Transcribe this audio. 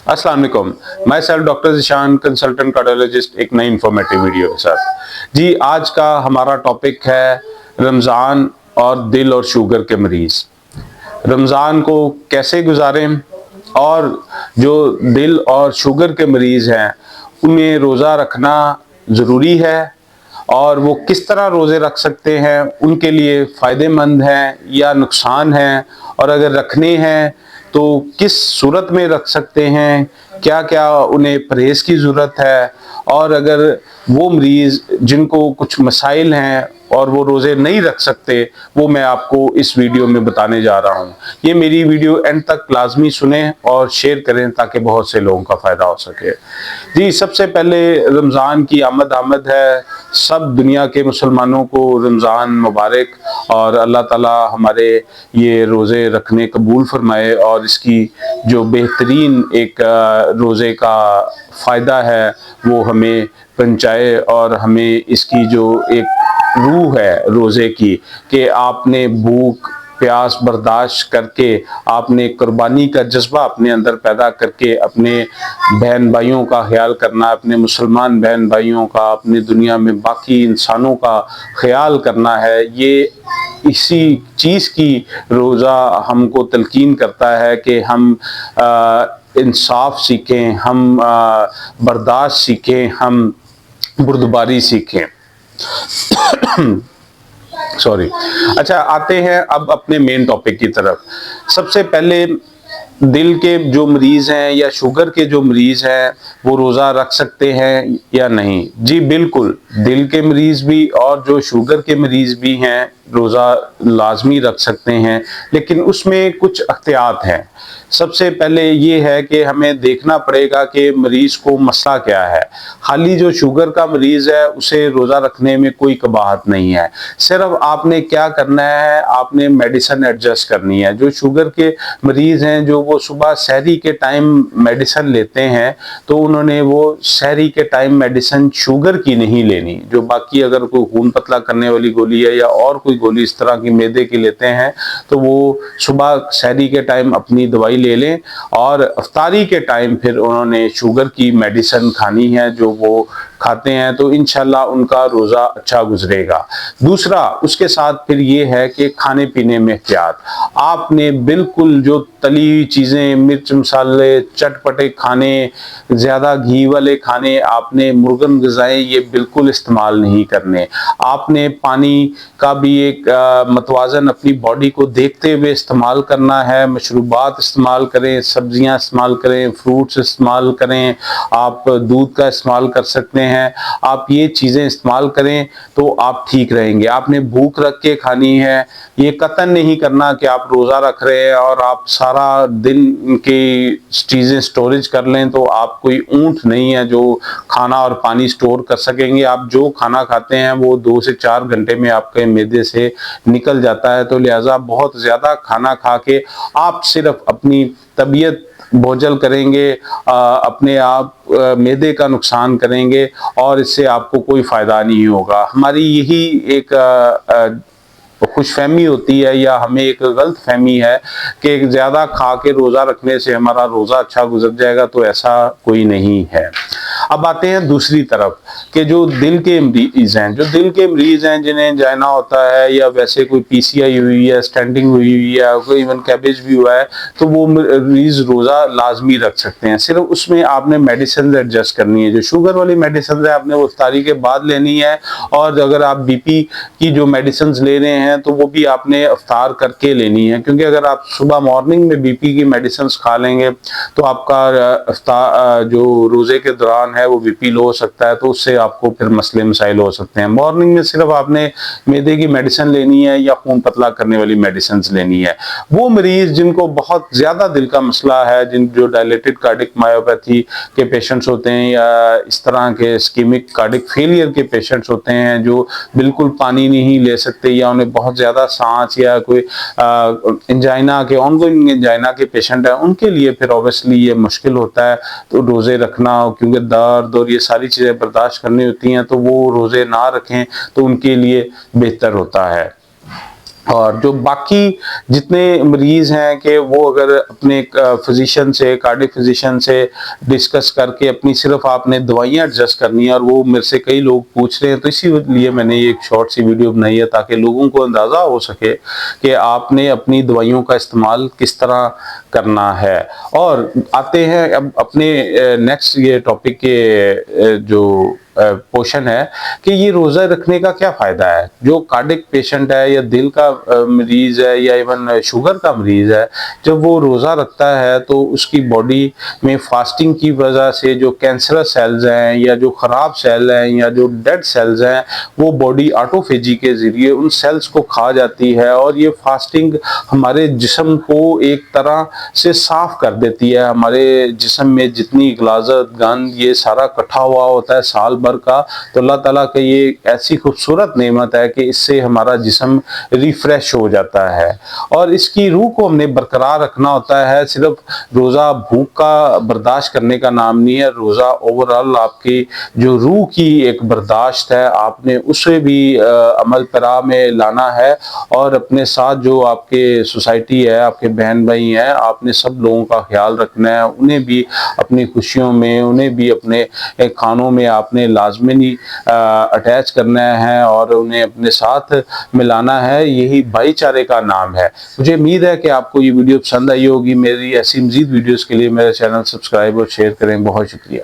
अस्सलाम वालेकुम। मैं self doctor Zeeshan, consultant cardiologist, एक नई इंफॉर्मेटिव वीडियो के साथ। जी, आज का हमारा टॉपिक है रमज़ान और दिल और शुगर के मरीज़। रमज़ान को कैसे गुजारें और जो दिल और शुगर के मरीज़ हैं उन्हें रोज़ा रखना ज़रूरी है और वो किस तरह रोज़े रख सकते हैं, उनके लिए फ़ायदेमंद हैं या नुकसान हैं, और अगर रखने हैं तो किस सूरत में रख सकते हैं, क्या क्या उन्हें परहेज़ की ज़रूरत है, और अगर वो मरीज़ जिनको कुछ मसाइल हैं और वो रोज़े नहीं रख सकते, वो मैं आपको इस वीडियो में बताने जा रहा हूँ। ये मेरी वीडियो एंड तक लाजमी सुने और शेयर करें ताकि बहुत से लोगों का फ़ायदा हो सके। जी, सबसे पहले रमज़ान की आमद है। सब दुनिया के मुसलमानों को रमज़ान मुबारक, और अल्लाह ताला हमारे ये रोज़े रखने कबूल फरमाए और इसकी जो बेहतरीन एक रोज़े का फ़ायदा है वो हमें पहुँचाए, और हमें इसकी जो एक रूह है रोज़े की कि आपने भूख प्यास बर्दाश्त करके, आपने कुर्बानी का जज्बा अपने अंदर पैदा करके अपने बहन भाइयों का ख्याल करना, अपने मुसलमान बहन भाइयों का, अपनी दुनिया में बाकी इंसानों का ख्याल करना है। ये इसी चीज़ की रोज़ा हमको तलकीन करता है कि हम इंसाफ सीखें, हम बर्दाश्त सीखें, हम बुर्दबारी सीखें। सॉरी। अच्छा, आते हैं अब अपने मेन टॉपिक की तरफ। सबसे पहले दिल के जो मरीज़ हैं या शुगर के जो मरीज़ हैं वो रोज़ा रख सकते हैं या नहीं? जी बिल्कुल, दिल के मरीज़ भी और जो शुगर के मरीज़ भी हैं रोज़ा लाजमी रख सकते हैं, लेकिन उसमें कुछ एहतियात हैं। सबसे पहले ये है कि हमें देखना पड़ेगा कि मरीज़ को मसला क्या है। खाली जो शुगर का मरीज़ है उसे रोज़ा रखने में कोई कबाहत नहीं है। सिर्फ आपने क्या करना है, आपने मेडिसिन एडजस्ट करनी है। जो शुगर के मरीज़ हैं जो वो सुबह सहरी के टाइम मेडिसिन लेते हैं, तो उन्होंने वो सहरी के टाइम मेडिसिन शुगर की नहीं लेनी। जो बाकी अगर कोई खून पतला करने वाली गोली है या और कोई गोली इस तरह की मैदे की लेते हैं, तो वो सुबह सहरी के टाइम अपनी दवाई ले लें और इफ्तारी के टाइम फिर उन्होंने शुगर की मेडिसिन खानी है। जो वो खाते हैं तो इंशाल्लाह उनका रोज़ा अच्छा गुजरेगा। दूसरा उसके साथ फिर ये है कि खाने पीने में एहतियात। आपने बिल्कुल जो तली हुई चीज़ें, मिर्च मसाले, चटपटे खाने, ज़्यादा घी वाले खाने, आपने मुर्गन ग़िज़ाएँ ये बिल्कुल इस्तेमाल नहीं करने। आपने पानी का भी एक मतवाज़न अपनी बॉडी को देखते हुए इस्तेमाल करना है। मशरूबात इस्तेमाल करें, सब्जियां इस्तेमाल करें, फ्रूट्स इस्तेमाल करें, आप दूध का इस्तेमाल कर सकते हैं। आप ये चीज़ें इस्तेमाल करें तो आप ठीक रहेंगे। आपने भूख रख के खानी है। ये कतन नहीं करना कि आप रोज़ा रख रहे हैं और आप सारा दिन की चीज़ें स्टोरेज कर लें, तो आप कोई ऊँट नहीं है जो खाना और पानी स्टोर कर सकेंगे। आप जो खाना खाते हैं वो 2 से 4 घंटे में आपके मैदे से निकल जाता है। तो लिहाजा बहुत ज़्यादा खाना खा के आप सिर्फ अपनी तबीयत बोझल करेंगे, अपने आप मैदे का नुकसान करेंगे और इससे आपको कोई फ़ायदा नहीं होगा। हमारी यही एक खुशफहमी होती है या हमें एक गलत फहमी है कि ज़्यादा खा के रोज़ा रखने से हमारा रोज़ा अच्छा गुजर जाएगा, तो ऐसा कोई नहीं है। अब आते हैं दूसरी तरफ कि जो दिल के मरीज़ हैं, जो दिल के मरीज़ हैं जिन्हें एंजाइना होता है या वैसे कोई पीसीआई हुई है, स्टेंटिंग हुई है, कोई इवन कैबेज भी हुआ है, तो वो मरीज़ रोज़ा लाजमी रख सकते हैं। सिर्फ उसमें आपने मेडिसिन एडजस्ट करनी है। जो शुगर वाली मेडिसिन है आपने वो इफ्तारी के बाद लेनी है, और अगर आप बीपी की जो मेडिसिन ले रहे हैं तो वो भी आपने इफ्तार करके लेनी है, क्योंकि अगर आप सुबह मॉर्निंग में बीपी की मेडिसिन खा लेंगे तो आपका जो रोज़े के दौरान है वो बीपी लो हो सकता है, तो उससे आपको फिर मसले मसाइल हो सकते हैं। मॉर्निंग में सिर्फ आपने मैदे की मेडिसिन लेनी है या खून पतला करने वाली मेडिसिन लेनी है। वो मरीज़ जिनको बहुत ज़्यादा दिल का मसला है, जो डायलेटेड कार्डिक मायोपैथी के पेशेंट्स होते हैं या इस तरह के इस्केमिक कार्डिक फेलियर के पेशेंट्स होते हैं, जो बिल्कुल पानी नहीं ले सकते या उन्हें बहुत ज़्यादा सांस या कोई एंजाइना के ऑनगोइंग एंजाइना के पेशेंट हैं, उनके लिए फिर ऑब्वियसली ये मुश्किल होता है तो रोज़े रखना, क्योंकि दर्द और ये सारी चीज़ें बर्दाश्त करनी होती हैं, तो वो रोज़े ना रखें तो उनके लिए बेहतर होता है। اور جو باقی جتنے مریض ہیں کہ وہ اگر اپنے فزیشین سے کارڈک فزیشین سے ڈسکس کر کے اپنی صرف آپ نے دوائیاں ایڈجسٹ کرنی ہیں، اور وہ میرے سے کئی لوگ پوچھ رہے ہیں، تو اسی لیے میں نے یہ ایک شارٹ سی ویڈیو بنائی ہے تاکہ لوگوں کو اندازہ ہو سکے کہ آپ نے اپنی دوائیوں کا استعمال کس طرح کرنا ہے۔ اور آتے ہیں اب اپنے نیکسٹ یہ ٹاپک کے جو پورشن ہے کہ یہ روزہ رکھنے کا کیا فائدہ ہے۔ جو کارڈک پیشنٹ ہے یا دل کا مریض ہے یا ایون شوگر کا مریض ہے، جب وہ روزہ رکھتا ہے تو اس کی باڈی میں فاسٹنگ کی وجہ سے جو کینسرس سیلز ہیں یا جو خراب سیل ہیں یا جو ڈیڈ سیلز ہیں، وہ باڈی آٹوفیجی کے ذریعے ان سیلز کو کھا جاتی ہے، اور یہ فاسٹنگ ہمارے جسم کو ایک طرح سے صاف کر دیتی ہے۔ ہمارے جسم میں جتنی غلاظت گند یہ سارا اکٹھا ہوا ہوتا ہے سال بھر کا، تو اللہ تعالیٰ کا یہ ایسی خوبصورت نعمت ہے کہ اس سے ہمارا جسم ریفریش ہو جاتا ہے۔ اور اس کی روح کو ہم نے برقرار رکھنا ہوتا ہے۔ صرف روزہ بھوک کا برداشت کرنے کا نام نہیں ہے، روزہ اوورآل آپ کی جو روح کی ایک برداشت ہے، آپ نے اسے بھی عمل پیرا میں لانا ہے، اور اپنے ساتھ جو آپ کے سوسائٹی ہے، آپ کے بہن بھائی ہیں، آپ نے سب لوگوں کا خیال رکھنا ہے، انہیں بھی اپنی خوشیوں میں، انہیں بھی اپنے کھانوں میں آپ نے لازمی اٹیچ کرنا ہے اور انہیں اپنے ساتھ ملانا ہے۔ یہی بھائی چارے کا نام ہے۔ مجھے امید ہے کہ آپ کو یہ ویڈیو پسند آئی ہوگی۔ میری ایسی مزید ویڈیوز کے لیے میرے چینل سبسکرائب اور شیئر کریں۔ بہت شکریہ۔